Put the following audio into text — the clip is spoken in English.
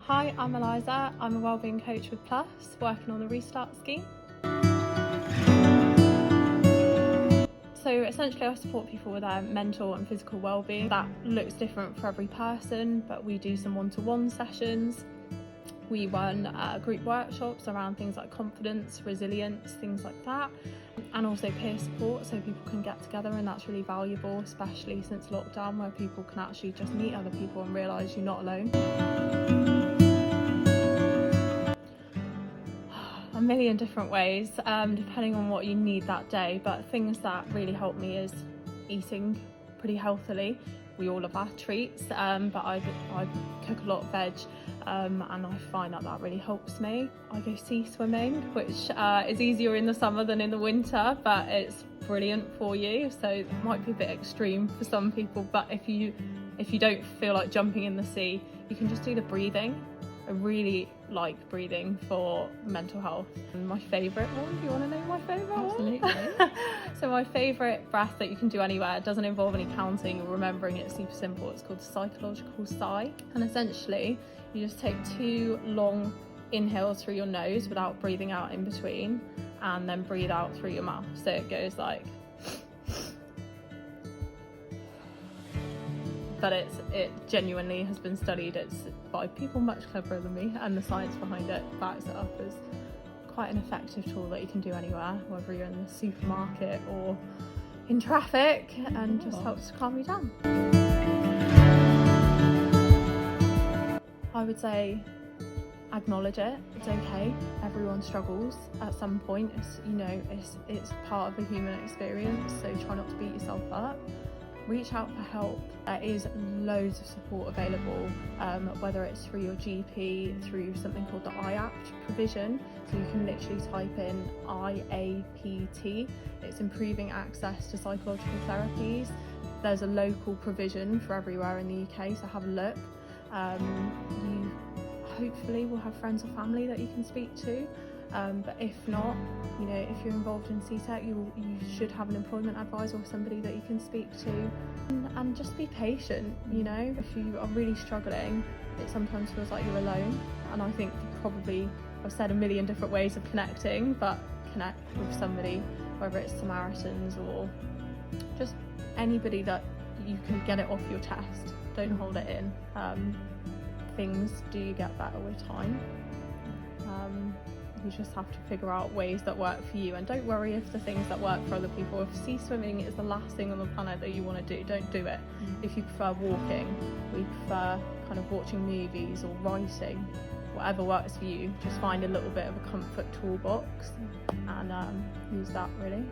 Hi, I'm Eliza. I'm a Wellbeing coach with Plus, working on the Restart scheme. So essentially I support people with their mental and physical wellbeing. That looks different for every person, but we do some one-to-one sessions. We run group workshops around things like confidence, resilience, things like that, and also peer support so people can get together, and that's really valuable, especially since lockdown, where people can actually just meet other people and realise you're not alone. A million different ways, depending on what you need that day, but things that really help me is eating pretty healthily. We all love our treats, but I cook a lot of veg, and I find that really helps me. I go sea swimming, which is easier in the summer than in the winter, but it's brilliant for you. So it might be a bit extreme for some people, but if you don't feel like jumping in the sea, you can just do the breathing. I really like breathing for mental health. And my favourite one, do you want to know my favourite one? Absolutely. So my favourite breath that you can do anywhere, it doesn't involve any counting or remembering, it's super simple. It's called the psychological sigh. And essentially, you just take 2 long inhales through your nose without breathing out in between, and then breathe out through your mouth. So it goes like... But it genuinely has been studied. It's by people much cleverer than me, and the science behind it backs it up as quite an effective tool that you can do anywhere, whether you're in the supermarket or in traffic, and just helps to calm you down. I would say acknowledge it. It's okay. Everyone struggles at some point. It's part of the human experience, so try not to beat yourself up. Reach out for help. There is loads of support available, whether it's through your GP, through something called the IAPT provision. So you can literally type in IAPT. It's improving access to psychological therapies. There's a local provision for everywhere in the UK, so have a look. You hopefully will have friends or family that you can speak to. But if not, if you're involved in CTEC, you should have an employment advisor or somebody that you can speak to, and just be patient. If you are really struggling, it sometimes feels like you're alone, and I think probably I've said a million different ways of connecting, but connect with somebody, whether it's Samaritans or just anybody that you can get it off your chest. Don't hold it in. Things do get better with time. You just have to figure out ways that work for you, and don't worry if the things that work for other people. If sea swimming is the last thing on the planet that you want to do, don't do it. If you prefer walking, we prefer kind of watching movies or writing. Whatever works for you, just find a little bit of a comfort toolbox and use that really.